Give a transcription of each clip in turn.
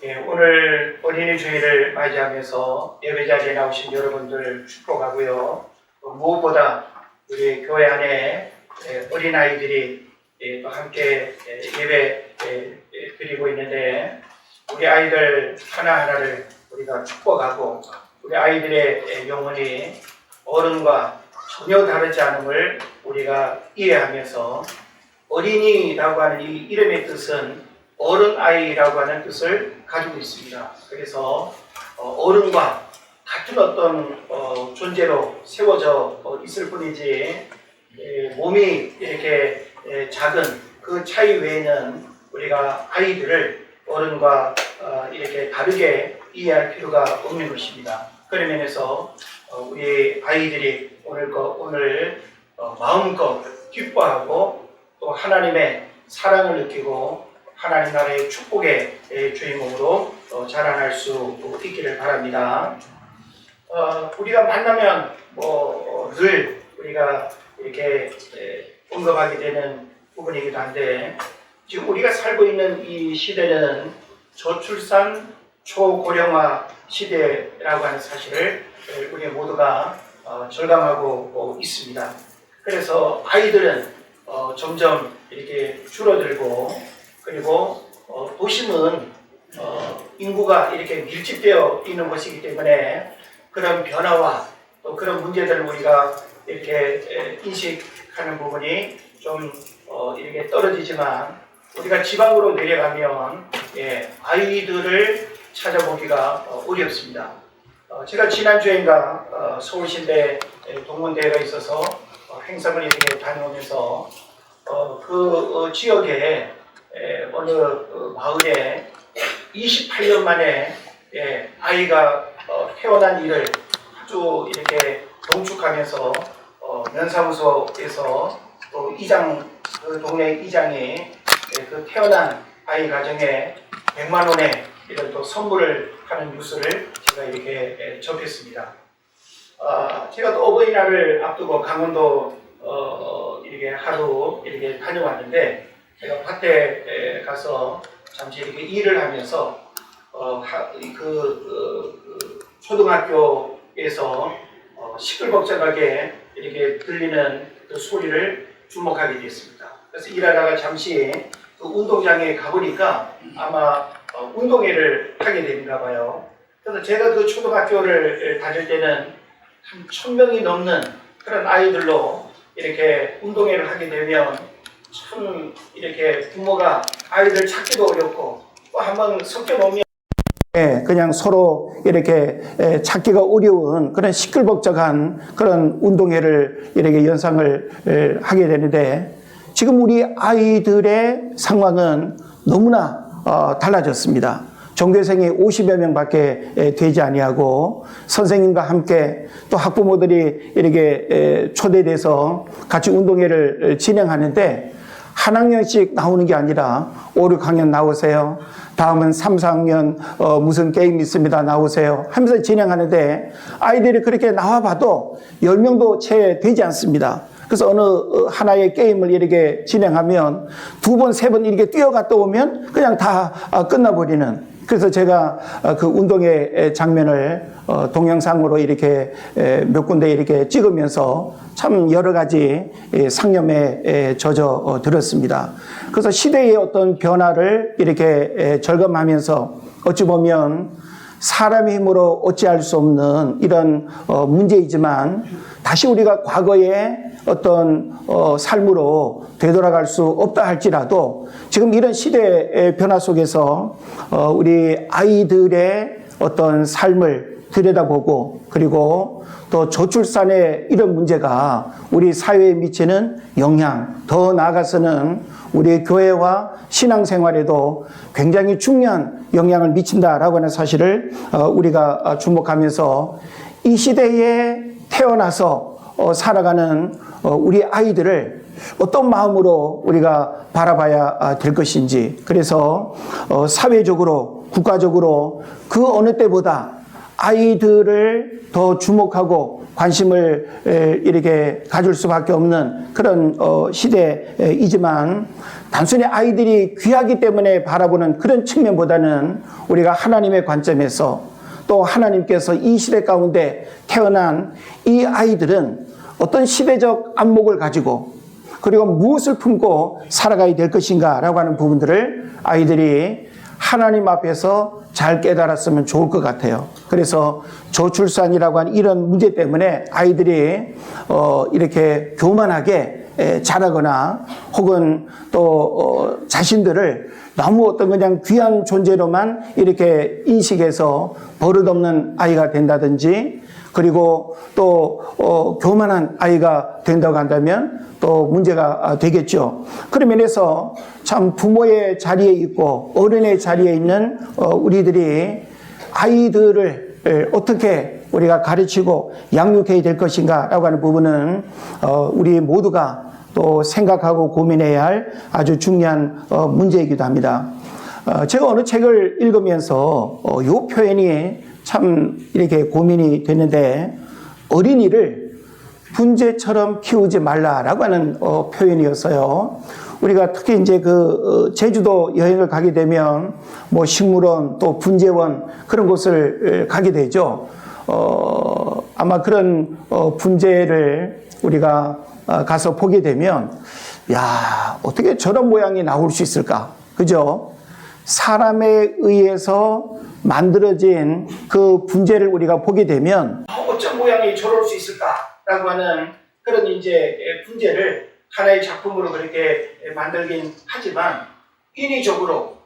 예, 오늘 어린이 주일을 맞이하면서 예배 자리에 나오신 여러분들 축복하고요. 무엇보다 우리 교회 안에 어린아이들이 또 함께 예배 드리고 있는데 우리 아이들 하나하나를 우리가 축복하고 우리 아이들의 영혼이 어른과 전혀 다르지 않음을 우리가 이해하면서 어린이라고 하는 이 이름의 뜻은 어른아이라고 하는 뜻을 가지고 있습니다. 그래서 어른과 같은 어떤 존재로 세워져 있을 뿐이지 몸이 이렇게 작은 그 차이 외에는 우리가 아이들을 어른과 이렇게 다르게 이해할 필요가 없는 것입니다. 그런 면에서 우리 아이들이 오늘 마음껏 기뻐하고 또 하나님의 사랑을 느끼고 하나님 나라의 축복의 주인공으로 자라날 수 있기를 바랍니다. 우리가 만나면 늘 우리가 이렇게 언급하게 되는 부분이기도 한데 지금 우리가 살고 있는 이 시대는 저출산 초고령화 시대라고 하는 사실을 우리 모두가 절감하고 있습니다. 그래서 아이들은 점점 이렇게 줄어들고 그리고 도심은 인구가 이렇게 밀집되어 있는 것이기 때문에 그런 변화와 또 그런 문제들을 우리가 이렇게 인식하는 부분이 좀 이렇게 떨어지지만 우리가 지방으로 내려가면 아이들을 찾아보기가 어렵습니다. 제가 지난주인가 서울시대 동문대회가 있어서 행사를 이렇게 다녀오면서 그 지역에 어느 마을에 28년 만에 아이가 태어난 일을 아주 이렇게 동축하면서 면사무소에서 또 그 동네 이장이 그 태어난 아이 가정에 100만 원의 이런 또 선물을 하는 뉴스를 제가 이렇게 접했습니다. 제가 또 어버이날을 앞두고 강원도 이렇게 하루 이렇게 다녀왔는데 제가 밭에 가서 잠시 이렇게 일을 하면서 초등학교에서 시끌벅적하게 이렇게 들리는 그 소리를 주목하게 됐습니다. 그래서 일하다가 잠시 그 운동장에 가보니까 아마 운동회를 하게 되는가 봐요. 그래서 제가 그 초등학교를 다닐 때는 한 1000명이 넘는 그런 아이들로 이렇게 운동회를 하게 되면 참 이렇게 부모가 아이들 찾기도 어렵고 또 한번 섞여 놓으면 그냥 서로 이렇게 찾기가 어려운 그런 시끌벅적한 그런 운동회를 이렇게 연상을 하게 되는데 지금 우리 아이들의 상황은 너무나 달라졌습니다. 전교생이 50여 명밖에 되지 아니하고 선생님과 함께 또 학부모들이 이렇게 초대돼서 같이 운동회를 진행하는데 한 학년씩 나오는 게 아니라 5, 6학년 나오세요. 다음은 3, 4학년 무슨 게임 있습니다. 나오세요. 하면서 진행하는데 아이들이 그렇게 나와봐도 10명도 채 되지 않습니다. 그래서 어느 하나의 게임을 이렇게 진행하면 2번, 3번 이렇게 뛰어갔다 오면 그냥 다 끝나버리는 그래서 제가 그 운동회 장면을 동영상으로 이렇게 몇 군데 이렇게 찍으면서 참 여러 가지 상념에 젖어 들었습니다. 그래서 시대의 어떤 변화를 이렇게 절감하면서 어찌 보면 사람의 힘으로 어찌할 수 없는 이런 문제이지만 다시 우리가 과거의 어떤 삶으로 되돌아갈 수 없다 할지라도 지금 이런 시대의 변화 속에서 우리 아이들의 어떤 삶을 들여다보고 그리고 또 저출산의 이런 문제가 우리 사회에 미치는 영향, 더 나아가서는 우리 교회와 신앙생활에도 굉장히 중요한 영향을 미친다라고 하는 사실을 우리가 주목하면서 이 시대에 태어나서 살아가는 우리 아이들을 어떤 마음으로 우리가 바라봐야 될 것인지 그래서 사회적으로 국가적으로 그 어느 때보다 아이들을 더 주목하고 관심을 이렇게 가질 수밖에 없는 그런 시대이지만 단순히 아이들이 귀하기 때문에 바라보는 그런 측면보다는 우리가 하나님의 관점에서 또 하나님께서 이 시대 가운데 태어난 이 아이들은 어떤 시대적 안목을 가지고 그리고 무엇을 품고 살아가야 될 것인가 라고 하는 부분들을 아이들이 하나님 앞에서 잘 깨달았으면 좋을 것 같아요. 그래서 저출산이라고 하는 이런 문제 때문에 아이들이 이렇게 교만하게 자라거나 혹은 또 자신들을 너무 어떤 그냥 귀한 존재로만 이렇게 인식해서 버릇없는 아이가 된다든지 그리고 또 교만한 아이가 된다고 한다면 또 문제가 되겠죠. 그런 면에서 참 부모의 자리에 있고 어른의 자리에 있는 우리들이 아이들을 어떻게 우리가 가르치고 양육해야 될 것인가 라고 하는 부분은 우리 모두가 또 생각하고 고민해야 할 아주 중요한 문제이기도 합니다. 제가 어느 책을 읽으면서 이 표현이 참 이렇게 고민이 됐는데 어린이를 분재처럼 키우지 말라라고 하는 표현이었어요. 우리가 특히 이제 제주도 여행을 가게 되면 뭐 식물원 또 분재원 그런 곳을 가게 되죠. 아마 그런 분재를 우리가 가서 보게 되면 야, 어떻게 저런 모양이 나올 수 있을까? 그죠? 사람에 의해서 만들어진 그 분재를 우리가 보게 되면 어쩜 모양이 저럴 수 있을까라고 하는 그런 이제 분재를 하나의 작품으로 그렇게 만들긴 하지만 인위적으로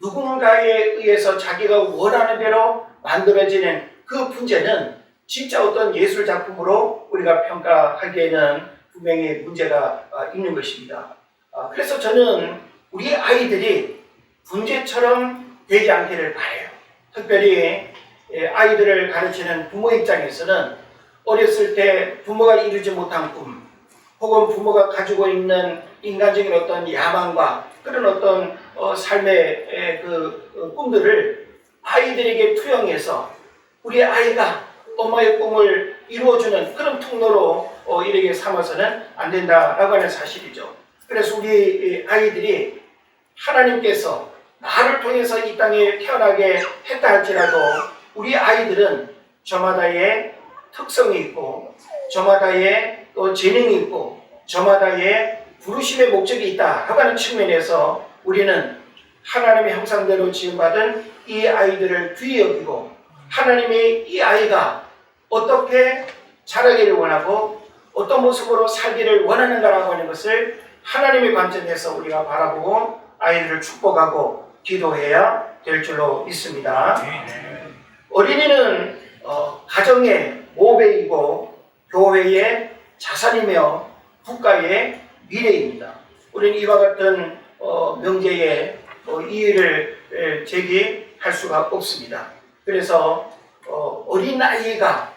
누군가에 의해서 자기가 원하는 대로 만들어지는 그 분재는 진짜 어떤 예술 작품으로 우리가 평가하기에는 분명히 문제가 있는 것입니다. 그래서 저는 우리 아이들이 분재처럼 되지 않기를 바라요. 특별히 아이들을 가르치는 부모 입장에서는 어렸을 때 부모가 이루지 못한 꿈 혹은 부모가 가지고 있는 인간적인 어떤 야망과 그런 어떤 삶의 꿈들을 아이들에게 투영해서 우리 아이가 엄마의 꿈을 이루어주는 그런 통로로 이렇게 삼아서는 안 된다라고 하는 사실이죠. 그래서 우리 아이들이 하나님께서 나를 통해서 이 땅에 태어나게 했다 할지라도 우리 아이들은 저마다의 특성이 있고 저마다의 또 재능이 있고 저마다의 부르심의 목적이 있다라고 하는 측면에서 우리는 하나님의 형상대로 지음받은 이 아이들을 귀히 여기고 하나님이 이 아이가 어떻게 자라기를 원하고 어떤 모습으로 살기를 원하는가라고 하는 것을 하나님의 관점에서 우리가 바라보고 아이들을 축복하고 기도해야 될 줄로 믿습니다. 어린이는 가정의 모배이고 교회의 자산이며 국가의 미래입니다. 우리는 이와 같은 명제에 이의를 제기할 수가 없습니다. 그래서 어린아이가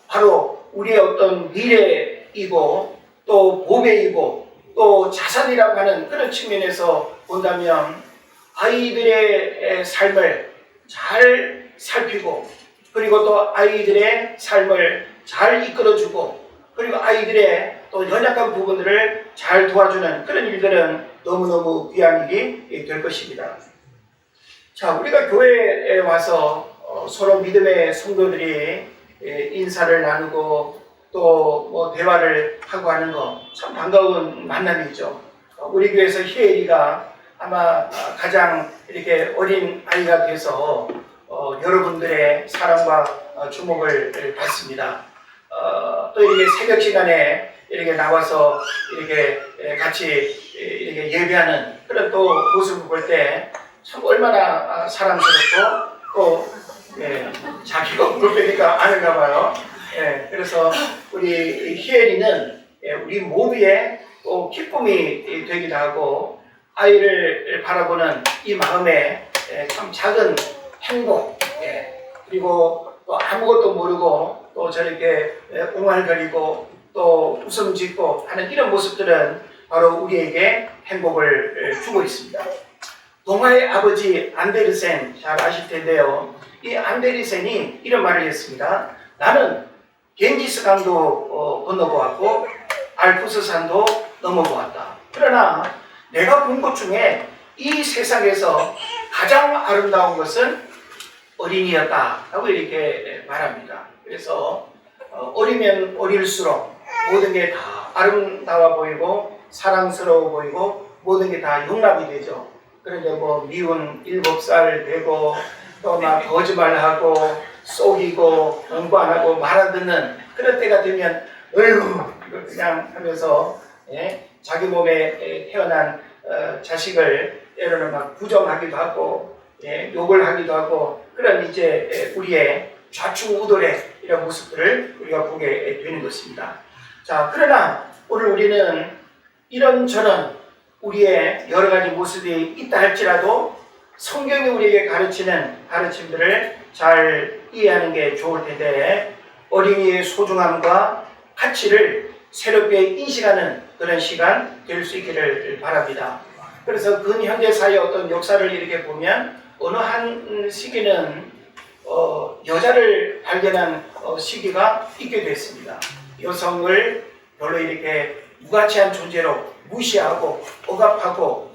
바로 우리의 어떤 미래이고 또 보배이고 또 자산이라고 하는 그런 측면에서 본다면 아이들의 삶을 잘 살피고 그리고 또 아이들의 삶을 잘 이끌어주고 그리고 아이들의 또 연약한 부분들을 잘 도와주는 그런 일들은 너무너무 귀한 일이 될 것입니다. 자, 우리가 교회에 와서 서로 믿음의 성도들이 인사를 나누고 또 뭐 대화를 하고 하는 거 참 반가운 만남이죠. 우리 교회에서 희애리가 아마 가장 이렇게 어린 아이가 돼서 여러분들의 사랑과 주목을 받습니다. 또 이렇게 새벽 시간에 이렇게 나와서 이렇게 같이 이렇게 예배하는 그런 또 모습을 볼 때 참 얼마나 사랑스럽고 또 자기가 울빼기가 아는가 봐요. 그래서 우리 희애리는 우리 모두의 또 기쁨이 되기도 하고 아이를 바라보는 이 마음에 참 작은 행복 그리고 또 아무것도 모르고 또 저렇게 웅얼거리고 또 웃음 짓고 하는 이런 모습들은 바로 우리에게 행복을 주고 있습니다. 동화의 아버지 안데르센 잘 아실 텐데요. 이 안데르센이 이런 말을 했습니다. 나는 겐지스강도 건너보았고 알프스산도 넘어보았다. 그러나 내가 본 것 중에 이 세상에서 가장 아름다운 것은 어린이였다라고 이렇게 말합니다. 그래서 어리면 어릴수록 모든 게 다 아름다워 보이고 사랑스러워 보이고 모든 게 다 용납이 되죠. 그런데 뭐 미운 7살 되고 또 막 거짓말하고 속이고 공부 안 하고 말 안 듣는 그런 때가 되면 어휴 이거 그냥 하면서 자기 몸에 태어난 자식을 때로는 막 부정하기도 하고 욕을 하기도 하고 그런 이제 우리의 좌충우돌의 이런 모습들을 우리가 보게 되는 것입니다. 자, 그러나 오늘 우리는 이런저런 우리의 여러 가지 모습이 있다 할지라도 성경이 우리에게 가르치는 가르침들을 잘 이해하는 게 좋을 텐데 어린이의 소중함과 가치를 새롭게 인식하는 그런 시간 될 수 있기를 바랍니다. 그래서 근현대사의 어떤 역사를 이렇게 보면 어느 한 시기는 여자를 발견한 시기가 있게 됐습니다. 여성을 별로 이렇게 무가치한 존재로 무시하고 억압하고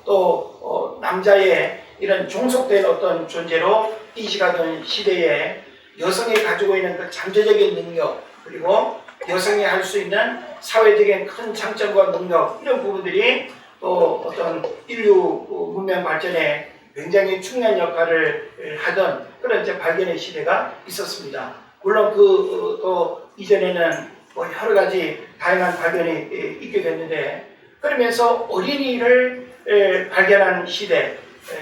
또 남자의 이런 종속된 어떤 존재로 인식하던 시대에 여성이 가지고 있는 그 잠재적인 능력 그리고 여성이 할 수 있는 사회적인 큰 장점과 능력 이런 부분들이 또 어떤 인류 문명 발전에 굉장히 중요한 역할을 하던 그런 이제 발견의 시대가 있었습니다. 물론 또 이전에는 뭐 여러 가지 다양한 발견이 있게 됐는데 그러면서 어린이를 발견한 시대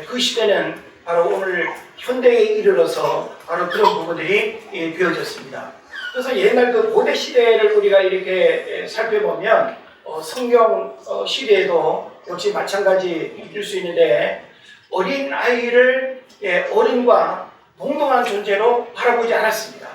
그 시대는 바로 오늘 현대에 이르러서 바로 그런 부분들이 되어졌습니다. 그래서 옛날 그 고대 시대를 우리가 이렇게 살펴보면 성경 시대에도 역시 마찬가지일 수 있는데 어린 아이를 어른과 동등한 존재로 바라보지 않았습니다.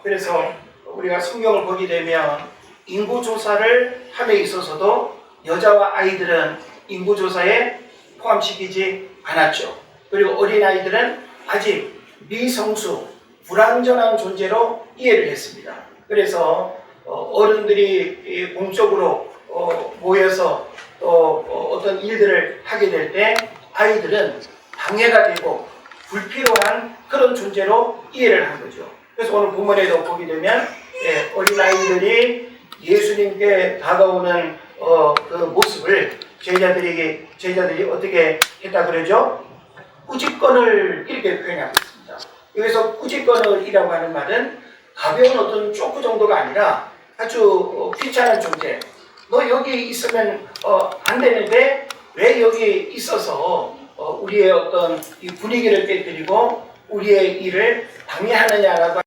그래서 우리가 성경을 보게 되면 인구조사를 함에 있어서도 여자와 아이들은 인구조사에 포함시키지 않았죠. 그리고 어린아이들은 아직 미성숙, 불완전한 존재로 이해를 했습니다. 그래서 어른들이 공적으로 모여서 또 어떤 일들을 하게 될 때 아이들은 방해가 되고 불필요한 그런 존재로 이해를 한 거죠. 그래서 오늘 본문에도 보게 되면 어린아이들이 예수님께 다가오는 그 모습을 제자들이 어떻게 했다 그러죠? 꾸짖건을 이렇게 표현하고 있습니다. 여기서 꾸짖건을이라고 하는 말은 가벼운 어떤 쪼크 정도가 아니라 아주 귀찮은 존재. 너 여기 있으면 안 되는데 왜 여기 있어서 우리의 어떤 이 분위기를 깨뜨리고 우리의 일을 방해하느냐라고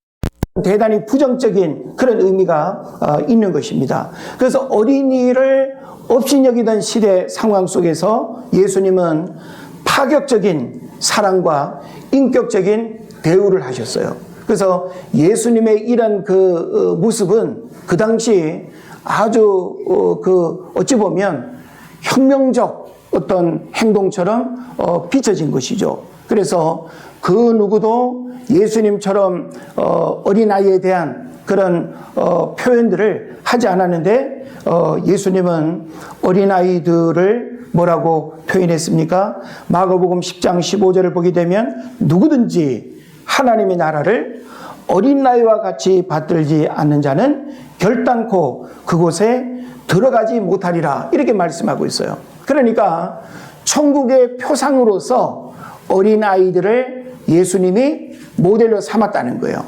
대단히 부정적인 그런 의미가 있는 것입니다. 그래서 어린이를 업신여기던 시대 상황 속에서 예수님은 파격적인 사랑과 인격적인 대우를 하셨어요. 그래서 예수님의 이런 그 모습은 그 당시 아주 어찌 보면 혁명적 어떤 행동처럼 비춰진 것이죠. 그래서 그 누구도 예수님처럼 어린아이에 대한 그런 표현들을 하지 않았는데 예수님은 어린아이들을 뭐라고 표현했습니까? 마가복음 10장 15절을 보게 되면 누구든지 하나님의 나라를 어린아이와 같이 받들지 않는 자는 결단코 그곳에 들어가지 못하리라 이렇게 말씀하고 있어요. 그러니까 천국의 표상으로서 어린아이들을 예수님이 모델로 삼았다는 거예요.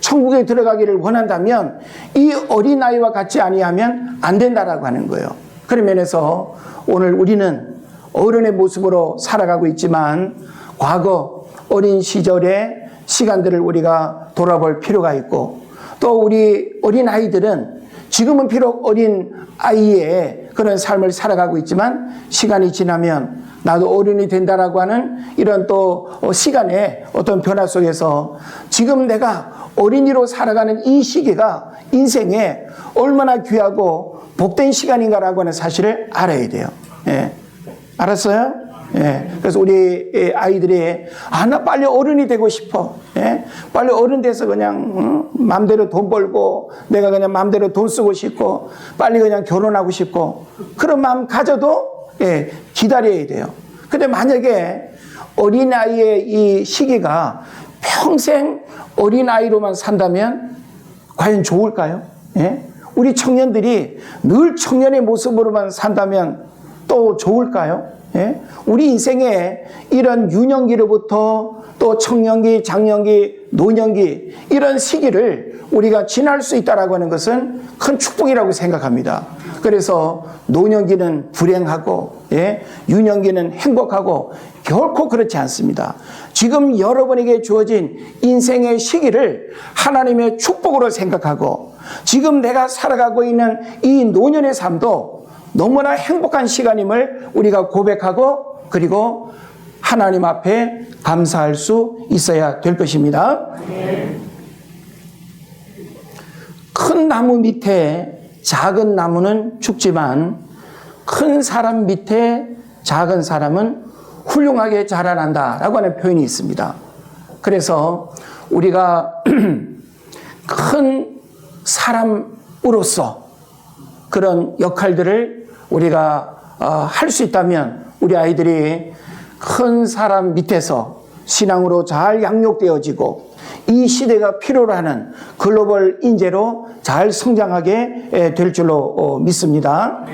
천국에 들어가기를 원한다면 이 어린아이와 같이 아니하면 안 된다라고 하는 거예요. 그런 면에서 오늘 우리는 어른의 모습으로 살아가고 있지만 과거 어린 시절의 시간들을 우리가 돌아볼 필요가 있고 또 우리 어린아이들은 지금은 비록 어린 아이의 그런 삶을 살아가고 있지만 시간이 지나면 나도 어른이 된다라고 하는 이런 또 시간의 어떤 변화 속에서 지금 내가 어린이로 살아가는 이 시기가 인생에 얼마나 귀하고 복된 시간인가라고 하는 사실을 알아야 돼요. 예. 알았어요? 예, 그래서 우리 아이들이 나 빨리 어른이 되고 싶어. 예, 빨리 어른 돼서 그냥 마음대로 돈 벌고 내가 그냥 마음대로 돈 쓰고 싶고 빨리 그냥 결혼하고 싶고 그런 마음 가져도 예, 기다려야 돼요. 근데 만약에 어린아이의 이 시기가 평생 어린아이로만 산다면 과연 좋을까요? 예? 우리 청년들이 늘 청년의 모습으로만 산다면 또 좋을까요? 예? 우리 인생에 이런 유년기로부터 또 청년기, 장년기, 노년기 이런 시기를 우리가 지날 수 있다라고 하는 것은 큰 축복이라고 생각합니다. 그래서 노년기는 불행하고 예? 유년기는 행복하고 결코 그렇지 않습니다. 지금 여러분에게 주어진 인생의 시기를 하나님의 축복으로 생각하고 지금 내가 살아가고 있는 이 노년의 삶도 너무나 행복한 시간임을 우리가 고백하고 그리고 하나님 앞에 감사할 수 있어야 될 것입니다. 큰 나무 밑에 작은 나무는 죽지만 큰 사람 밑에 작은 사람은 훌륭하게 자라난다라고 하는 표현이 있습니다. 그래서 우리가 큰 사람으로서 그런 역할들을 우리가 할 수 있다면 우리 아이들이 큰 사람 밑에서 신앙으로 잘 양육되어지고 이 시대가 필요로 하는 글로벌 인재로 잘 성장하게 될 줄로 믿습니다.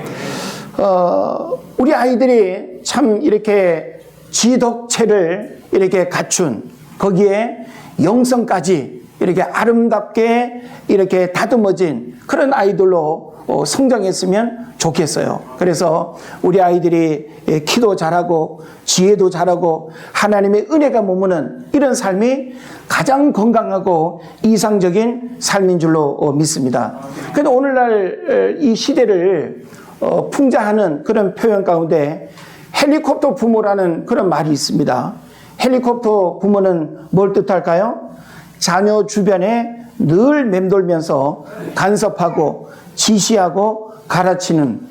우리 아이들이 참 이렇게 지덕체를 이렇게 갖춘 거기에 영성까지 이렇게 아름답게 이렇게 다듬어진 그런 아이들로 성장했으면 좋겠어요. 그래서 우리 아이들이 키도 잘하고 지혜도 잘하고 하나님의 은혜가 머무는 이런 삶이 가장 건강하고 이상적인 삶인 줄로 믿습니다. 그런데 오늘날 이 시대를 풍자하는 그런 표현 가운데 헬리콥터 부모라는 그런 말이 있습니다. 헬리콥터 부모는 뭘 뜻할까요? 자녀 주변에 늘 맴돌면서 간섭하고 지시하고 가르치는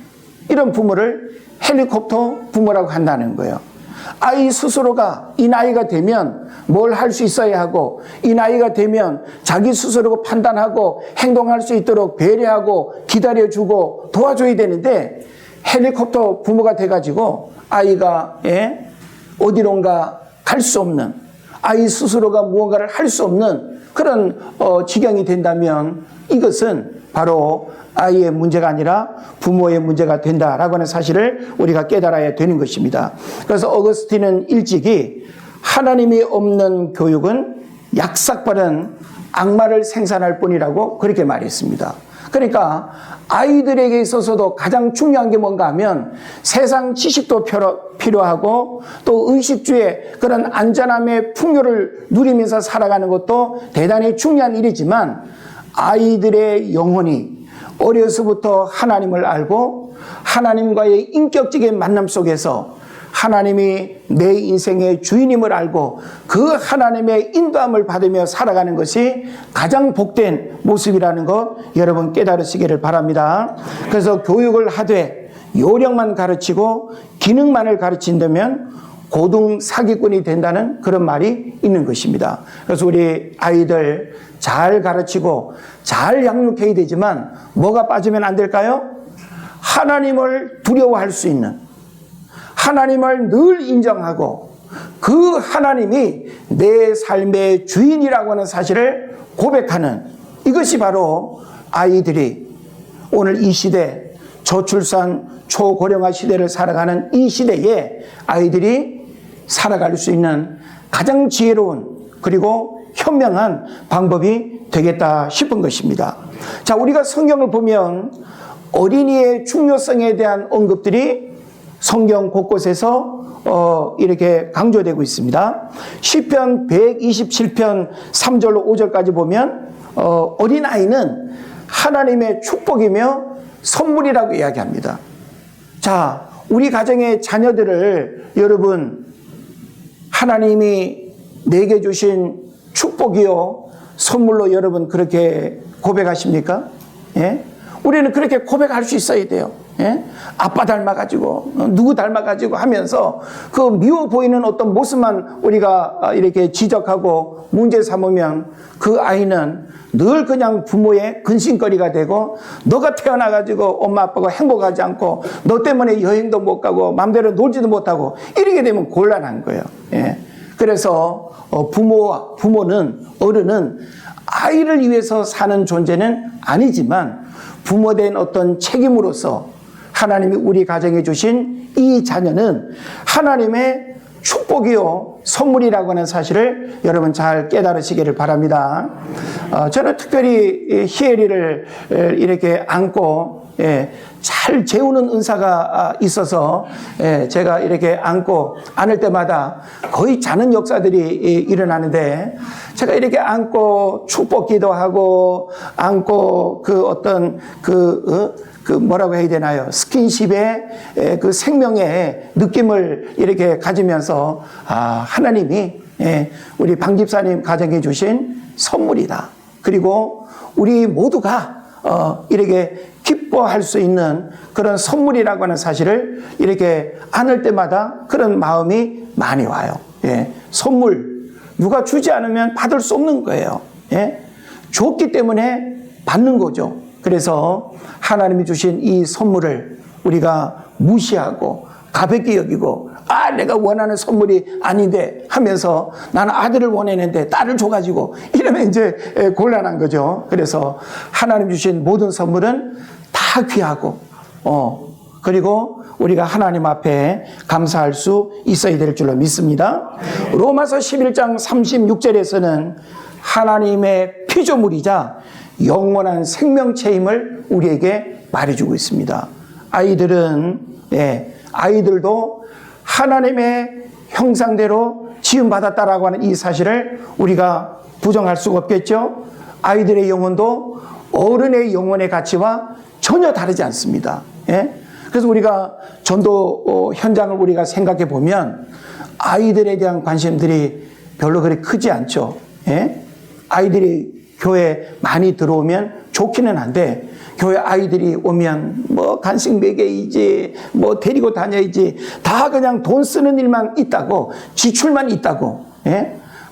이런 부모를 헬리콥터 부모라고 한다는 거예요. 아이 스스로가 이 나이가 되면 뭘 할 수 있어야 하고 이 나이가 되면 자기 스스로 판단하고 행동할 수 있도록 배려하고 기다려주고 도와줘야 되는데 헬리콥터 부모가 돼가지고 아이가 어디론가 갈 수 없는 아이 스스로가 무언가를 할 수 없는 그런 지경이 된다면 이것은 바로 아이의 문제가 아니라 부모의 문제가 된다라고 하는 사실을 우리가 깨달아야 되는 것입니다. 그래서 어거스틴은 일찍이 하나님이 없는 교육은 약삭빠른 악마를 생산할 뿐이라고 그렇게 말했습니다. 그러니까 아이들에게 있어서도 가장 중요한 게 뭔가 하면 세상 지식도 필요하고 또 의식주의 그런 안전함의 풍요를 누리면서 살아가는 것도 대단히 중요한 일이지만 아이들의 영혼이 어려서부터 하나님을 알고 하나님과의 인격적인 만남 속에서 하나님이 내 인생의 주인임을 알고 그 하나님의 인도함을 받으며 살아가는 것이 가장 복된 모습이라는 것 여러분 깨달으시기를 바랍니다. 그래서 교육을 하되 요령만 가르치고 기능만을 가르친다면 고등 사기꾼이 된다는 그런 말이 있는 것입니다. 그래서 우리 아이들 잘 가르치고 잘 양육해야 되지만 뭐가 빠지면 안 될까요? 하나님을 두려워할 수 있는 하나님을 늘 인정하고 그 하나님이 내 삶의 주인이라고 하는 사실을 고백하는 이것이 바로 아이들이 오늘 이 시대 저출산 초고령화 시대를 살아가는 이 시대에 아이들이 살아갈 수 있는 가장 지혜로운 그리고 현명한 방법이 되겠다 싶은 것입니다. 자, 우리가 성경을 보면 어린이의 중요성에 대한 언급들이 성경 곳곳에서 이렇게 강조되고 있습니다. 시편 127편 3절로 5절까지 보면 어린아이는 하나님의 축복이며 선물이라고 이야기합니다. 자, 우리 가정의 자녀들을 여러분 하나님이 내게 주신 축복이요 선물로 여러분 그렇게 고백하십니까? 예? 우리는 그렇게 고백할 수 있어야 돼요. 예? 아빠 닮아가지고 누구 닮아가지고 하면서 그 미워 보이는 어떤 모습만 우리가 이렇게 지적하고 문제 삼으면 그 아이는 늘 그냥 부모의 근심거리가 되고 너가 태어나가지고 엄마 아빠가 행복하지 않고 너 때문에 여행도 못 가고 마음대로 놀지도 못하고 이렇게 되면 곤란한 거예요. 예. 그래서 부모는 어른은 아이를 위해서 사는 존재는 아니지만 부모된 어떤 책임으로서 하나님이 우리 가정에 주신 이 자녀는 하나님의 축복이요 선물이라고 하는 사실을 여러분 잘 깨달으시기를 바랍니다. 저는 특별히 희애리를 이렇게 안고 잘 재우는 은사가 있어서 제가 이렇게 안을 때마다 거의 자는 역사들이 일어나는데 제가 이렇게 안고 축복 기도하고 안고 그 어떤 뭐라고 해야 되나요? 스킨십의 그 생명의 느낌을 이렇게 가지면서 하나님이 우리 방 집사님 가정해 주신 선물이다. 그리고 우리 모두가 이렇게 기뻐할 수 있는 그런 선물이라고 하는 사실을 이렇게 안을 때마다 그런 마음이 많이 와요. 선물 누가 주지 않으면 받을 수 없는 거예요. 줬기 때문에 받는 거죠. 그래서 하나님이 주신 이 선물을 우리가 무시하고 가볍게 여기고 내가 원하는 선물이 아닌데 하면서 나는 아들을 원했는데 딸을 줘가지고 이러면 이제 곤란한 거죠. 그래서 하나님 주신 모든 선물은 다 귀하고 그리고 우리가 하나님 앞에 감사할 수 있어야 될 줄로 믿습니다. 로마서 11장 36절에서는 하나님의 피조물이자 영원한 생명체임을 우리에게 말해주고 있습니다. 아이들도 하나님의 형상대로 지음받았다라고 하는 이 사실을 우리가 부정할 수가 없겠죠. 아이들의 영혼도 어른의 영혼의 가치와 전혀 다르지 않습니다. 그래서 우리가 전도 현장을 우리가 생각해 보면 아이들에 대한 관심들이 별로 그리 크지 않죠. 아이들이 교회 많이 들어오면 좋기는 한데 교회 아이들이 오면 뭐 간식 먹여야지 뭐 데리고 다녀야지 다 그냥 돈 쓰는 일만 있다고 지출만 있다고.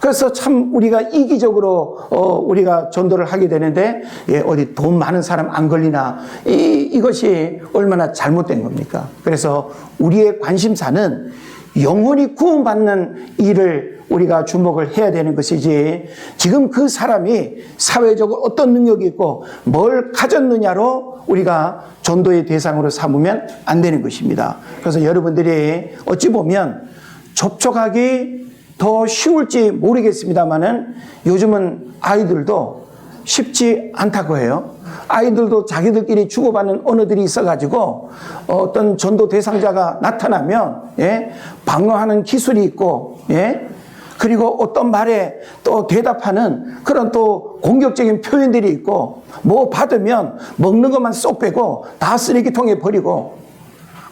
그래서 참 우리가 이기적으로 우리가 전도를 하게 되는데 어디 돈 많은 사람 안 걸리나 이것이 얼마나 잘못된 겁니까? 그래서 우리의 관심사는 영혼이 구원받는 일을 우리가 주목을 해야 되는 것이지 지금 그 사람이 사회적으로 어떤 능력이 있고 뭘 가졌느냐로 우리가 전도의 대상으로 삼으면 안 되는 것입니다. 그래서 여러분들이 어찌 보면 접촉하기 더 쉬울지 모르겠습니다만은 요즘은 아이들도 쉽지 않다고 해요. 아이들도 자기들끼리 주고받는 언어들이 있어가지고 어떤 전도 대상자가 나타나면 방어하는 기술이 있고 그리고 어떤 말에 또 대답하는 그런 또 공격적인 표현들이 있고 뭐 받으면 먹는 것만 쏙 빼고 다 쓰레기통에 버리고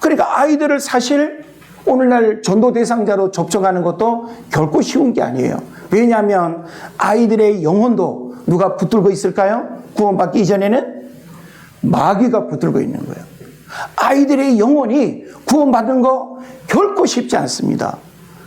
그러니까 아이들을 사실 오늘날 전도 대상자로 접촉하는 것도 결코 쉬운 게 아니에요. 왜냐하면 아이들의 영혼도 누가 붙들고 있을까요? 구원받기 이전에는 마귀가 붙들고 있는 거예요. 아이들의 영혼이 구원받는 거 결코 쉽지 않습니다.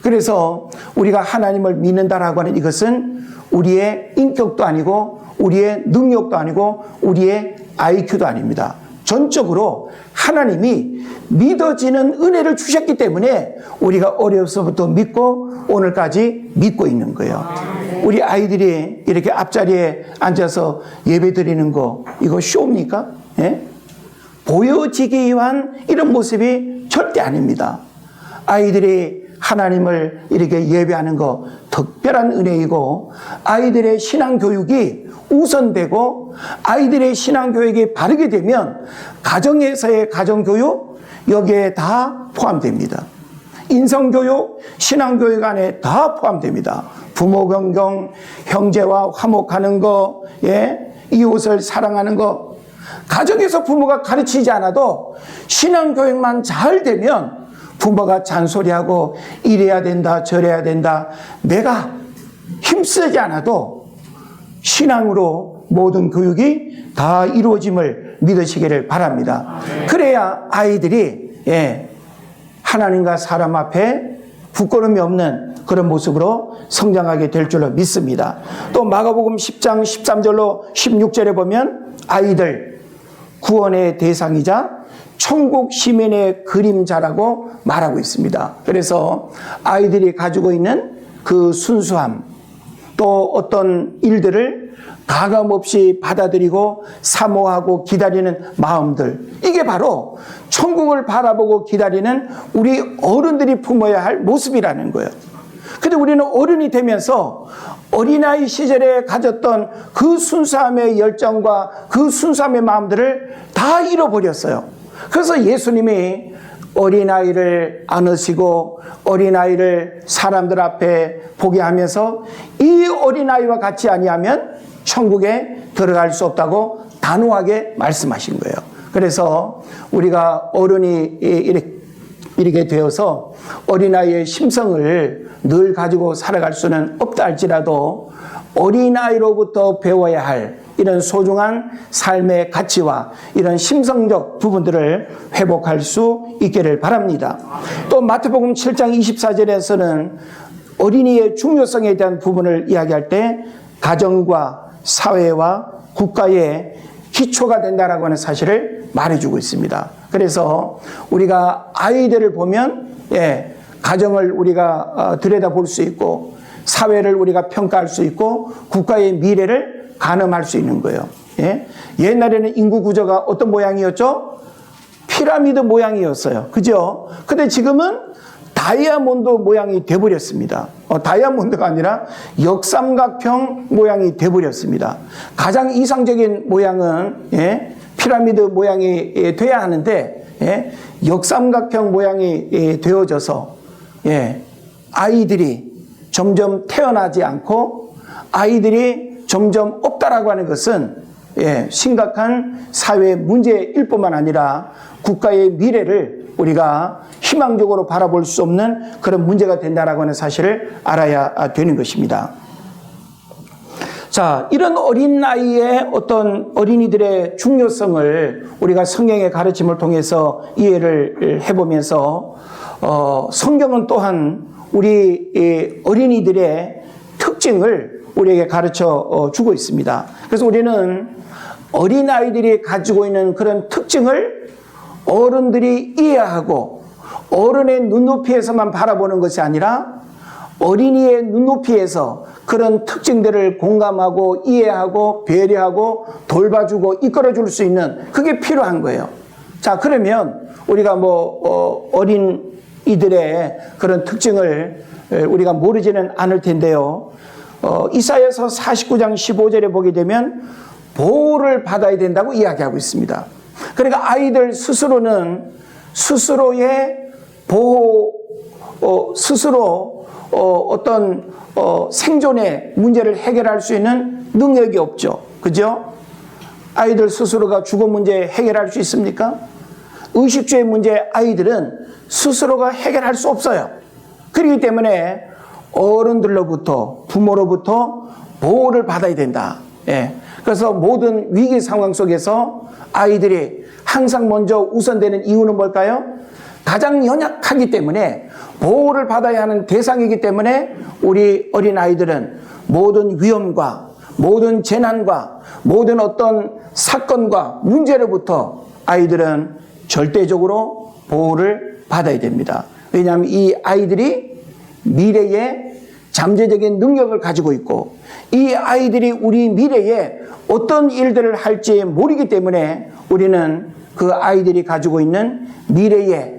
그래서 우리가 하나님을 믿는다라고 하는 이것은 우리의 인격도 아니고 우리의 능력도 아니고 우리의 IQ도 아닙니다. 전적으로 하나님이 믿어지는 은혜를 주셨기 때문에 우리가 어려서부터 믿고 오늘까지 믿고 있는 거예요. 우리 아이들이 이렇게 앞자리에 앉아서 예배 드리는 거 이거 쇼입니까? 보여지기 위한 이런 모습이 절대 아닙니다. 아이들이 하나님을 이렇게 예배하는 거 특별한 은혜이고 아이들의 신앙교육이 우선되고 아이들의 신앙교육이 바르게 되면 가정에서의 가정교육 여기에 다 포함됩니다. 인성교육, 신앙교육 안에 다 포함됩니다. 부모 경경, 형제와 화목하는 거, 이웃을 사랑하는 거 가정에서 부모가 가르치지 않아도 신앙교육만 잘 되면 부모가 잔소리하고 이래야 된다 저래야 된다 내가 힘쓰지 않아도 신앙으로 모든 교육이 다 이루어짐을 믿으시기를 바랍니다. 그래야 아이들이 하나님과 사람 앞에 부끄러움이 없는 그런 모습으로 성장하게 될 줄로 믿습니다. 또 마가복음 10장 13절로 16절에 보면 아이들 구원의 대상이자 천국 시민의 그림자라고 말하고 있습니다. 그래서 아이들이 가지고 있는 그 순수함, 또 어떤 일들을 가감없이 받아들이고 사모하고 기다리는 마음들, 이게 바로 천국을 바라보고 기다리는 우리 어른들이 품어야 할 모습이라는 거예요. 근데 우리는 어른이 되면서 어린아이 시절에 가졌던 그 순수함의 열정과 그 순수함의 마음들을 다 잃어버렸어요. 그래서 예수님이 어린아이를 안으시고 어린아이를 사람들 앞에 보게 하면서 이 어린아이와 같이 아니하면 천국에 들어갈 수 없다고 단호하게 말씀하신 거예요. 그래서 우리가 어른이 이렇게 되어서 어린아이의 심성을 늘 가지고 살아갈 수는 없다 할지라도 어린아이로부터 배워야 할 이런 소중한 삶의 가치와 이런 심성적 부분들을 회복할 수 있기를 바랍니다. 또 마태복음 7장 24절에서는 어린이의 중요성에 대한 부분을 이야기할 때 가정과 사회와 국가의 기초가 된다라고 하는 사실을 말해주고 있습니다. 그래서 우리가 아이들을 보면 가정을 우리가 들여다볼 수 있고 사회를 우리가 평가할 수 있고 국가의 미래를 가늠할 수 있는 거예요. 옛날에는 인구 구조가 어떤 모양이었죠? 피라미드 모양이었어요. 그죠? 근데 지금은 다이아몬드 모양이 돼버렸습니다. 다이아몬드가 아니라 역삼각형 모양이 돼버렸습니다. 가장 이상적인 모양은 피라미드 모양이 돼야 하는데 역삼각형 모양이 되어져서 아이들이 점점 태어나지 않고 아이들이 점점 없다라고 하는 것은 심각한 사회 문제일 뿐만 아니라 국가의 미래를 우리가 희망적으로 바라볼 수 없는 그런 문제가 된다라고 하는 사실을 알아야 되는 것입니다. 자, 이런 어린 나이의 어떤 어린이들의 중요성을 우리가 성경의 가르침을 통해서 이해를 해보면서 성경은 또한 우리 어린이들의 특징을 우리에게 가르쳐 주고 있습니다. 그래서 우리는 어린아이들이 가지고 있는 그런 특징을 어른들이 이해하고 어른의 눈높이에서만 바라보는 것이 아니라 어린이의 눈높이에서 그런 특징들을 공감하고 이해하고 배려하고 돌봐주고 이끌어줄 수 있는 그게 필요한 거예요. 자, 그러면 우리가 어린이들의 그런 특징을 우리가 모르지는 않을 텐데요. 이사야서 49장 15절에 보게 되면 보호를 받아야 된다고 이야기하고 있습니다. 그러니까 아이들 스스로는 스스로의 보호, 스스로 어떤 생존의 문제를 해결할 수 있는 능력이 없죠. 그죠? 아이들 스스로가 주거 문제 해결할 수 있습니까? 의식주의 문제 아이들은 스스로가 해결할 수 없어요. 그렇기 때문에 어른들로부터 부모로부터 보호를 받아야 된다. 그래서 모든 위기 상황 속에서 아이들이 항상 먼저 우선되는 이유는 뭘까요? 가장 연약하기 때문에 보호를 받아야 하는 대상이기 때문에 우리 어린아이들은 모든 위험과 모든 재난과 모든 어떤 사건과 문제로부터 아이들은 절대적으로 보호를 받아야 됩니다. 왜냐하면 이 아이들이 미래에 잠재적인 능력을 가지고 있고 이 아이들이 우리 미래에 어떤 일들을 할지 모르기 때문에 우리는 그 아이들이 가지고 있는 미래의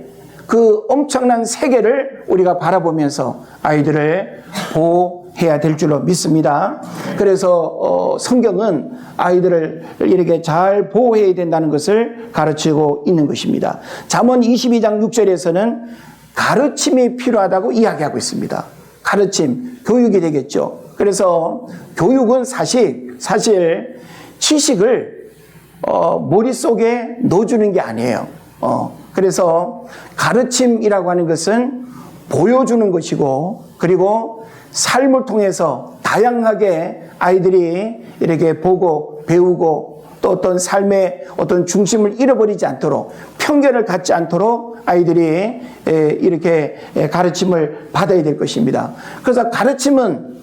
그 엄청난 세계를 우리가 바라보면서 아이들을 보호해야 될 줄로 믿습니다. 그래서 성경은 아이들을 이렇게 잘 보호해야 된다는 것을 가르치고 있는 것입니다. 잠언 22장 6절에서는 가르침이 필요하다고 이야기하고 있습니다. 가르침, 교육이 되겠죠. 그래서 교육은 사실 지식을 머릿속에 넣어주는 게 아니에요. 그래서 가르침이라고 하는 것은 보여주는 것이고 그리고 삶을 통해서 다양하게 아이들이 이렇게 보고 배우고 또 어떤 삶의 어떤 중심을 잃어버리지 않도록 편견을 갖지 않도록 아이들이 이렇게 가르침을 받아야 될 것입니다. 그래서 가르침은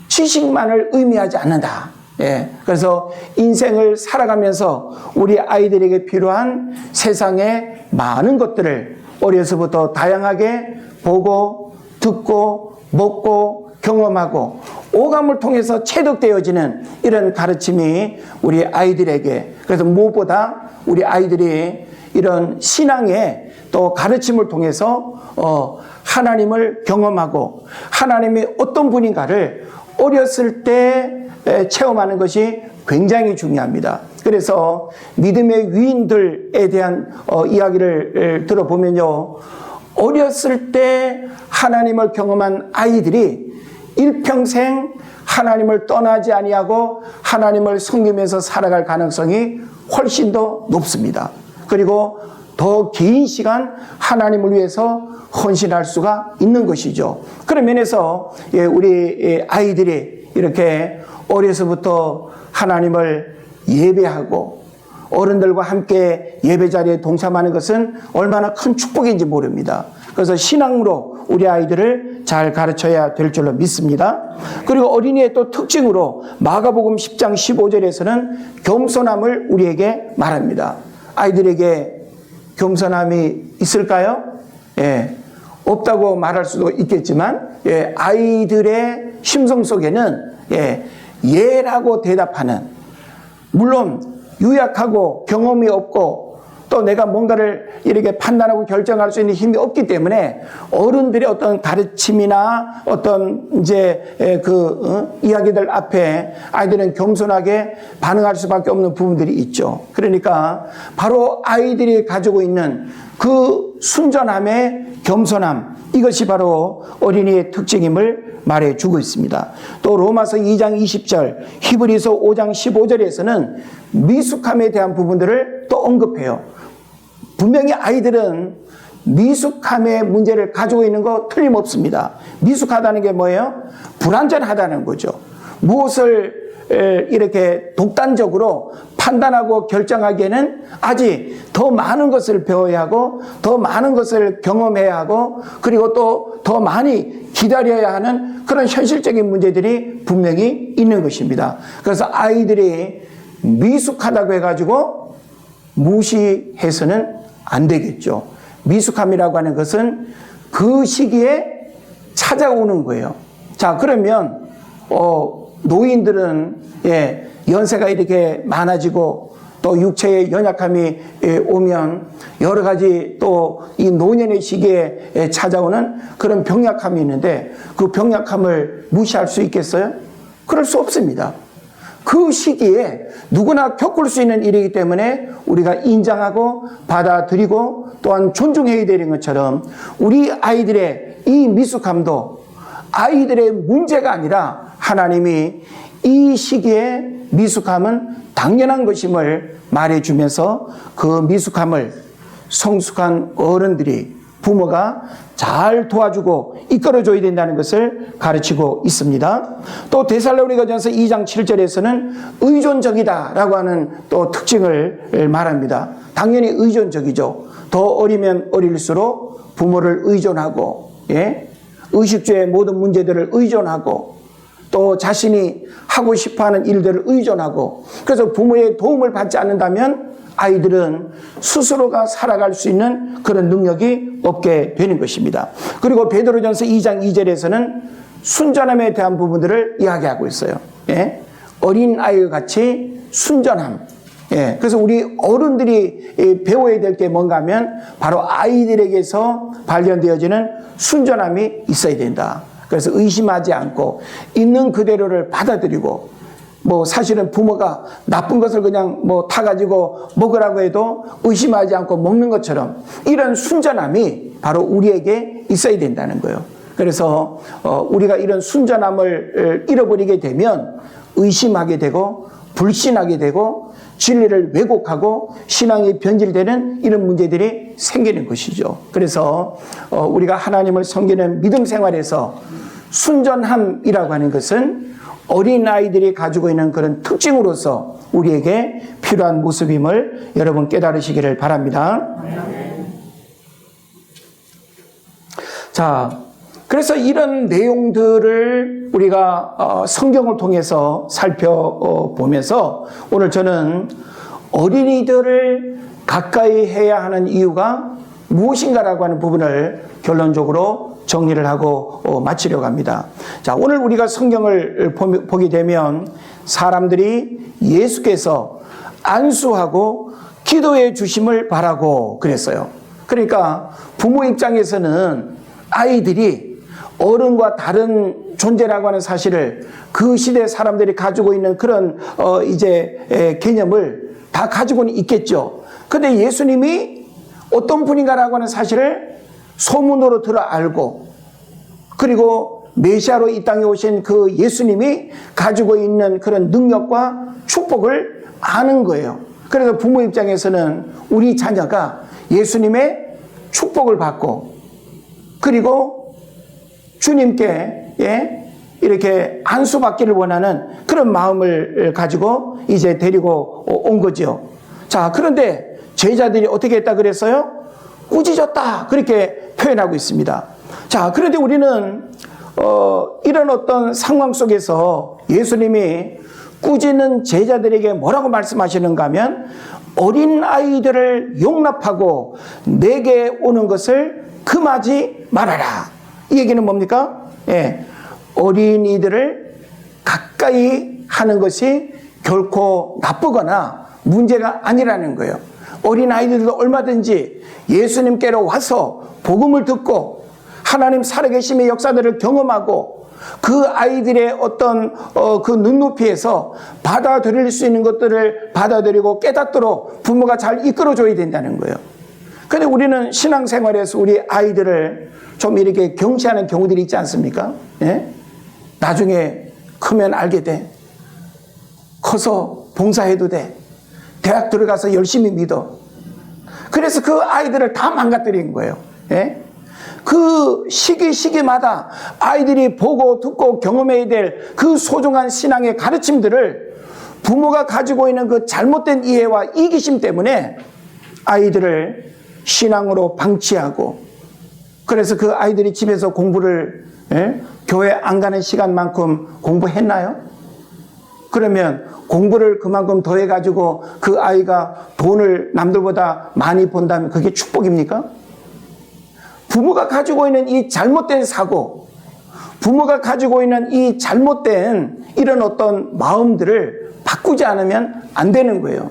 지식만을 의미하지 않는다. 그래서 인생을 살아가면서 우리 아이들에게 필요한 세상의 많은 것들을 어려서부터 다양하게 보고 듣고 먹고 경험하고 오감을 통해서 체득되어지는 이런 가르침이 우리 아이들에게, 그래서 무엇보다 우리 아이들이 이런 신앙의 또 가르침을 통해서 하나님을 경험하고 하나님이 어떤 분인가를 어렸을 때 체험하는 것이 굉장히 중요합니다. 그래서 믿음의 위인들에 대한 이야기를 들어보면요, 어렸을 때 하나님을 경험한 아이들이 일평생 하나님을 떠나지 아니하고 하나님을 섬기면서 살아갈 가능성이 훨씬 더 높습니다. 그리고 더 긴 시간 하나님을 위해서 헌신할 수가 있는 것이죠. 그런 면에서 우리 아이들이 이렇게 어려서부터 하나님을 예배하고 어른들과 함께 예배 자리에 동참하는 것은 얼마나 큰 축복인지 모릅니다. 그래서 신앙으로 우리 아이들을 잘 가르쳐야 될 줄로 믿습니다. 그리고 어린이의 또 특징으로 마가복음 10장 15절에서는 겸손함을 우리에게 말합니다. 아이들에게 겸손함이 있을까요? 없다고 말할 수도 있겠지만 아이들의 심성 속에는 예라고 대답하는, 물론 유약하고 경험이 없고 또 내가 뭔가를 이렇게 판단하고 결정할 수 있는 힘이 없기 때문에 어른들의 어떤 가르침이나 어떤 이야기들 앞에 아이들은 겸손하게 반응할 수밖에 없는 부분들이 있죠. 그러니까 바로 아이들이 가지고 있는 그 순전함의 겸손함, 이것이 바로 어린이의 특징임을 말해주고 있습니다. 또 로마서 2장 20절, 히브리서 5장 15절에서는 미숙함에 대한 부분들을 또 언급해요. 분명히 아이들은 미숙함의 문제를 가지고 있는 거 틀림없습니다. 미숙하다는 게 뭐예요? 불완전하다는 거죠. 무엇을 이렇게 독단적으로 판단하고 결정하기에는 아직 더 많은 것을 배워야 하고 더 많은 것을 경험해야 하고 그리고 또 더 많이 기다려야 하는 그런 현실적인 문제들이 분명히 있는 것입니다. 그래서 아이들이 미숙하다고 해가지고 무시해서는 안 되겠죠. 미숙함이라고 하는 것은 그 시기에 찾아오는 거예요. 자, 그러면 노인들은 연세가 이렇게 많아지고 또 육체의 연약함이 오면 여러 가지 또 이 노년의 시기에 찾아오는 그런 병약함이 있는데 그 병약함을 무시할 수 있겠어요? 그럴 수 없습니다. 그 시기에 누구나 겪을 수 있는 일이기 때문에 우리가 인정하고 받아들이고 또한 존중해야 되는 것처럼 우리 아이들의 이 미숙함도 아이들의 문제가 아니라 하나님이 이 시기에 미숙함은 당연한 것임을 말해주면서 그 미숙함을 성숙한 어른들이 부모가 잘 도와주고 이끌어줘야 된다는 것을 가르치고 있습니다. 또 데살로니가전서 2장 7절에서는 의존적이다라고 하는 또 특징을 말합니다. 당연히 의존적이죠. 더 어리면 어릴수록 부모를 의존하고 의식주의 모든 문제들을 의존하고 또 자신이 하고 싶어하는 일들을 의존하고 그래서 부모의 도움을 받지 않는다면 아이들은 스스로가 살아갈 수 있는 그런 능력이 없게 되는 것입니다. 그리고 베드로전서 2장 2절에서는 순전함에 대한 부분들을 이야기하고 있어요. 어린 아이와 같이 순전함. 그래서 우리 어른들이 배워야 될 게 뭔가 하면 바로 아이들에게서 발견되어지는 순전함이 있어야 된다. 그래서 의심하지 않고 있는 그대로를 받아들이고 사실은 부모가 나쁜 것을 그냥 타가지고 먹으라고 해도 의심하지 않고 먹는 것처럼 이런 순전함이 바로 우리에게 있어야 된다는 거예요. 그래서 우리가 이런 순전함을 잃어버리게 되면 의심하게 되고 불신하게 되고 진리를 왜곡하고 신앙이 변질되는 이런 문제들이 생기는 것이죠. 그래서 우리가 하나님을 섬기는 믿음 생활에서 순전함이라고 하는 것은 어린아이들이 가지고 있는 그런 특징으로서 우리에게 필요한 모습임을 여러분 깨달으시기를 바랍니다. 자, 그래서 이런 내용들을 우리가 성경을 통해서 살펴보면서 오늘 저는 어린이들을 가까이 해야 하는 이유가 무엇인가라고 하는 부분을 결론적으로 정리를 하고 마치려고 합니다. 자, 오늘 우리가 성경을 보게 되면 사람들이 예수께서 안수하고 기도해 주심을 바라고 그랬어요. 그러니까 부모 입장에서는 아이들이 어른과 다른 존재라고 하는 사실을 그 시대 사람들이 가지고 있는 그런 개념을 다 가지고는 있겠죠. 근데 예수님이 어떤 분인가라고 하는 사실을 소문으로 들어 알고, 그리고 메시아로 이 땅에 오신 그 예수님이 가지고 있는 그런 능력과 축복을 아는 거예요. 그래서 부모 입장에서는 우리 자녀가 예수님의 축복을 받고, 그리고 주님께 이렇게 안수받기를 원하는 그런 마음을 가지고 이제 데리고 온 거죠. 자, 그런데 제자들이 어떻게 했다 그랬어요? 꾸짖었다, 그렇게 표현하고 있습니다. 자, 그런데 우리는 이런 어떤 상황 속에서 예수님이 꾸짖는 제자들에게 뭐라고 말씀하시는가 하면, 어린 아이들을 용납하고 내게 오는 것을 금하지 말아라. 이 얘기는 뭡니까? 어린이들을 가까이 하는 것이 결코 나쁘거나 문제가 아니라는 거예요. 어린 아이들도 얼마든지 예수님께로 와서 복음을 듣고 하나님 살아계심의 역사들을 경험하고 그 아이들의 어떤 그 눈높이에서 받아들일 수 있는 것들을 받아들이고 깨닫도록 부모가 잘 이끌어줘야 된다는 거예요. 근데 우리는 신앙생활에서 우리 아이들을 좀 이렇게 경시하는 경우들이 있지 않습니까? 나중에 크면 알게 돼. 커서 봉사해도 돼. 대학 들어가서 열심히 믿어. 그래서 그 아이들을 다 망가뜨린 거예요. 그 시기마다 아이들이 보고 듣고 경험해야 될 그 소중한 신앙의 가르침들을 부모가 가지고 있는 그 잘못된 이해와 이기심 때문에 아이들을 신앙으로 방치하고, 그래서 그 아이들이 집에서 공부를 교회 안 가는 시간만큼 공부했나요? 그러면 공부를 그만큼 더해가지고 그 아이가 돈을 남들보다 많이 번다면 그게 축복입니까? 부모가 가지고 있는 이 잘못된 사고, 부모가 가지고 있는 이 잘못된 이런 어떤 마음들을 바꾸지 않으면 안 되는 거예요.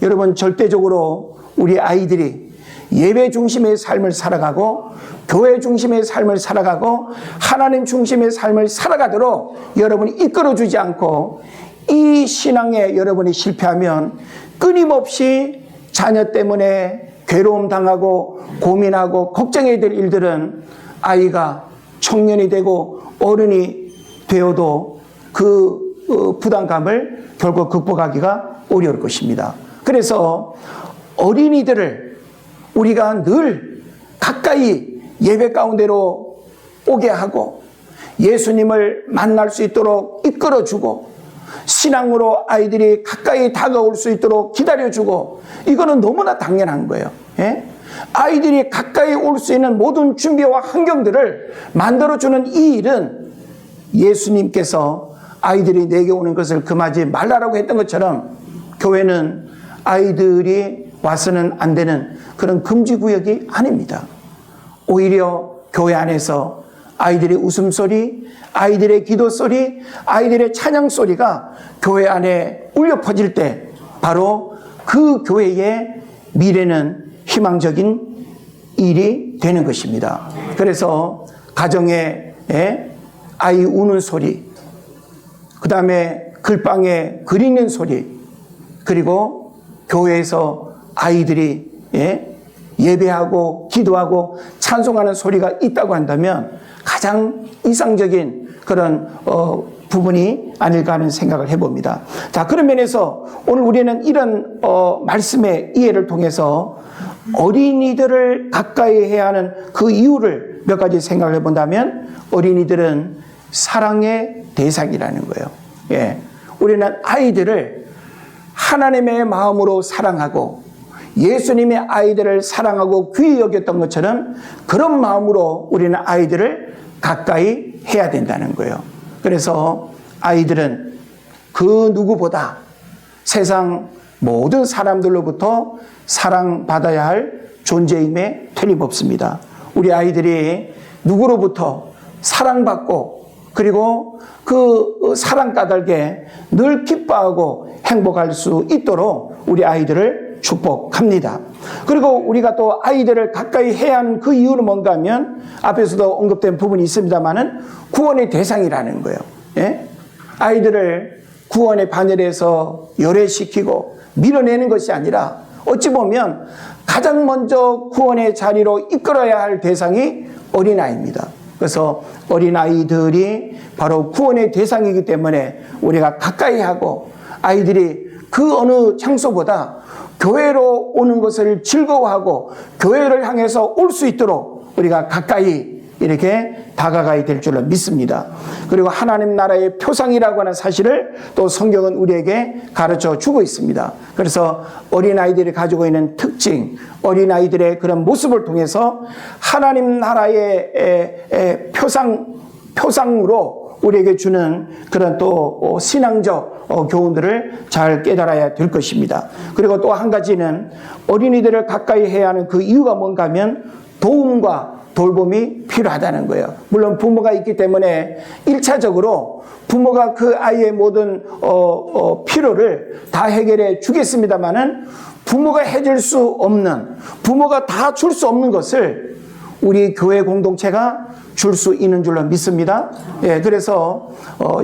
여러분, 절대적으로 우리 아이들이 예배 중심의 삶을 살아가고 교회 중심의 삶을 살아가고 하나님 중심의 삶을 살아가도록 여러분이 이끌어주지 않고 이 신앙에 여러분이 실패하면 끊임없이 자녀 때문에 괴로움 당하고 고민하고 걱정해야 될 일들은 아이가 청년이 되고 어른이 되어도 그 부담감을 결국 극복하기가 어려울 것입니다. 그래서 어린이들을 우리가 늘 가까이 예배 가운데로 오게 하고 예수님을 만날 수 있도록 이끌어주고 신앙으로 아이들이 가까이 다가올 수 있도록 기다려주고, 이거는 너무나 당연한 거예요. 아이들이 가까이 올 수 있는 모든 준비와 환경들을 만들어주는 이 일은 예수님께서 아이들이 내게 오는 것을 금하지 말라라고 했던 것처럼 교회는 아이들이 와서는 안 되는 그런 금지구역이 아닙니다. 오히려 교회 안에서 아이들의 웃음소리, 아이들의 기도소리, 아이들의 찬양소리가 교회 안에 울려 퍼질 때 바로 그 교회의 미래는 희망적인 일이 되는 것입니다. 그래서 가정에 아이 우는 소리, 그 다음에 글방에 글 읽는 소리, 그리고 교회에서 아이들이 예배하고 기도하고 찬송하는 소리가 있다고 한다면 가장 이상적인 그런 부분이 아닐까 하는 생각을 해봅니다. 자, 그런 면에서 오늘 우리는 이런 말씀의 이해를 통해서 어린이들을 가까이 해야 하는 그 이유를 몇 가지 생각을 해본다면 어린이들은 사랑의 대상이라는 거예요. 예. 우리는 아이들을 하나님의 마음으로 사랑하고 예수님의 아이들을 사랑하고 귀히 여겼던 것처럼 그런 마음으로 우리는 아이들을 가까이 해야 된다는 거예요. 그래서 아이들은 그 누구보다 세상 모든 사람들로부터 사랑받아야 할 존재임에 틀림없습니다. 우리 아이들이 누구로부터 사랑받고 그리고 그 사랑 까닭에 늘 기뻐하고 행복할 수 있도록 우리 아이들을 축복합니다. 그리고 우리가 또 아이들을 가까이 해야 하는 그 이유는 뭔가 하면 앞에서도 언급된 부분이 있습니다만은 구원의 대상이라는 거예요. 예? 아이들을 구원의 바늘에서 열애시키고 밀어내는 것이 아니라 어찌 보면 가장 먼저 구원의 자리로 이끌어야 할 대상이 어린아이입니다. 그래서 어린아이들이 바로 구원의 대상이기 때문에 우리가 가까이 하고 아이들이 그 어느 장소보다 교회로 오는 것을 즐거워하고 교회를 향해서 올 수 있도록 우리가 가까이 이렇게 다가가야 될 줄로 믿습니다. 그리고 하나님 나라의 표상이라고 하는 사실을 또 성경은 우리에게 가르쳐 주고 있습니다. 그래서 어린아이들이 가지고 있는 특징, 어린아이들의 그런 모습을 통해서 하나님 나라의 표상으로 우리에게 주는 그런 또 신앙적 교훈들을 잘 깨달아야 될 것입니다. 그리고 또 한 가지는 어린이들을 가까이 해야 하는 그 이유가 뭔가 하면 도움과 돌봄이 필요하다는 거예요. 물론 부모가 있기 때문에 1차적으로 부모가 그 아이의 모든 필요를 다 해결해 주겠습니다만은 부모가 해줄 수 없는, 부모가 다 줄 수 없는 것을 우리 교회 공동체가 줄 수 있는 줄로 믿습니다. 예, 그래서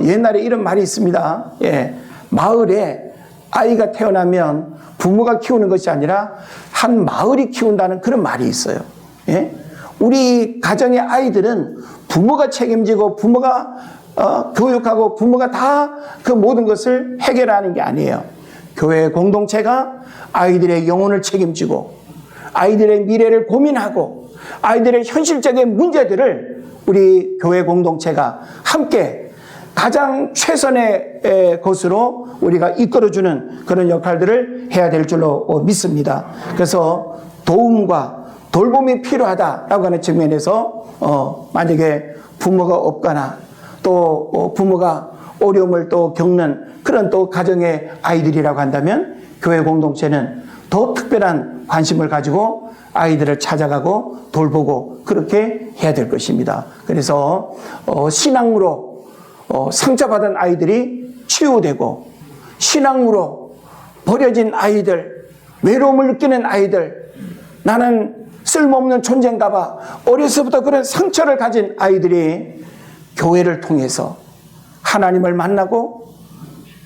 옛날에 이런 말이 있습니다. 예, 마을에 아이가 태어나면 부모가 키우는 것이 아니라 한 마을이 키운다는 그런 말이 있어요. 예? 우리 가정의 아이들은 부모가 책임지고 부모가 교육하고 부모가 다 그 모든 것을 해결하는 게 아니에요. 교회 공동체가 아이들의 영혼을 책임지고 아이들의 미래를 고민하고 아이들의 현실적인 문제들을 우리 교회 공동체가 함께 가장 최선의 것으로 우리가 이끌어주는 그런 역할들을 해야 될 줄로 믿습니다. 그래서 도움과 돌봄이 필요하다라고 하는 측면에서 만약에 부모가 없거나 또 부모가 어려움을 또 겪는 그런 또 가정의 아이들이라고 한다면 교회 공동체는 더 특별한 관심을 가지고 아이들을 찾아가고 돌보고 그렇게 해야 될 것입니다. 그래서 신앙으로 상처받은 아이들이 치유되고 신앙으로 버려진 아이들, 외로움을 느끼는 아이들, 나는 쓸모없는 존재인가 봐. 어려서부터 그런 상처를 가진 아이들이 교회를 통해서 하나님을 만나고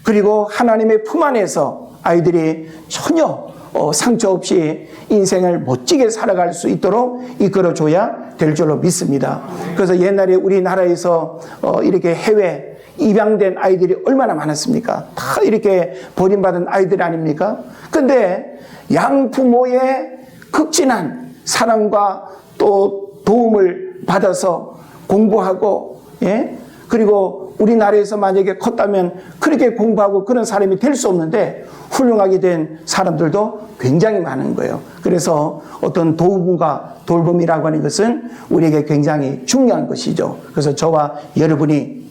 그리고 하나님의 품 안에서 아이들이 전혀 상처 없이 인생을 멋지게 살아갈 수 있도록 이끌어줘야 될 줄로 믿습니다. 그래서 옛날에 우리나라에서 이렇게 해외 입양된 아이들이 얼마나 많았습니까? 다 이렇게 버림받은 아이들 아닙니까? 근데 양부모의 극진한 사랑과 또 도움을 받아서 공부하고, 예? 그리고 우리나라에서 만약에 컸다면 그렇게 공부하고 그런 사람이 될 수 없는데 훌륭하게 된 사람들도 굉장히 많은 거예요. 그래서 어떤 도움과 돌봄이라고 하는 것은 우리에게 굉장히 중요한 것이죠. 그래서 저와 여러분이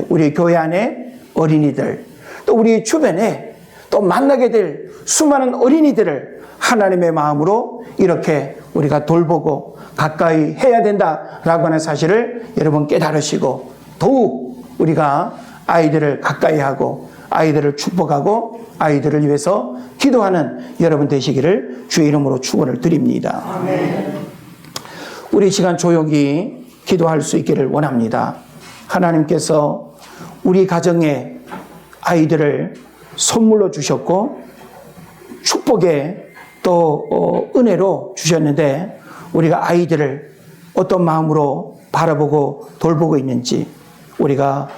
우리 교회 안에 어린이들 또 우리 주변에 또 만나게 될 수많은 어린이들을 하나님의 마음으로 이렇게 우리가 돌보고 가까이 해야 된다라고 하는 사실을 여러분 깨달으시고 더욱 우리가 아이들을 가까이 하고 아이들을 축복하고 아이들을 위해서 기도하는 여러분 되시기를 주의 이름으로 축원을 드립니다. 아멘. 우리 시간 조용히 기도할 수 있기를 원합니다. 하나님께서 우리 가정에 아이들을 선물로 주셨고 축복의 또 은혜로 주셨는데 우리가 아이들을 어떤 마음으로 바라보고 돌보고 있는지 우리가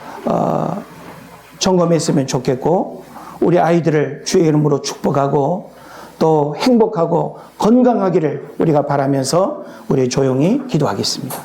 점검했으면 좋겠고 우리 아이들을 주의 이름으로 축복하고 또 행복하고 건강하기를 우리가 바라면서 우리 조용히 기도하겠습니다.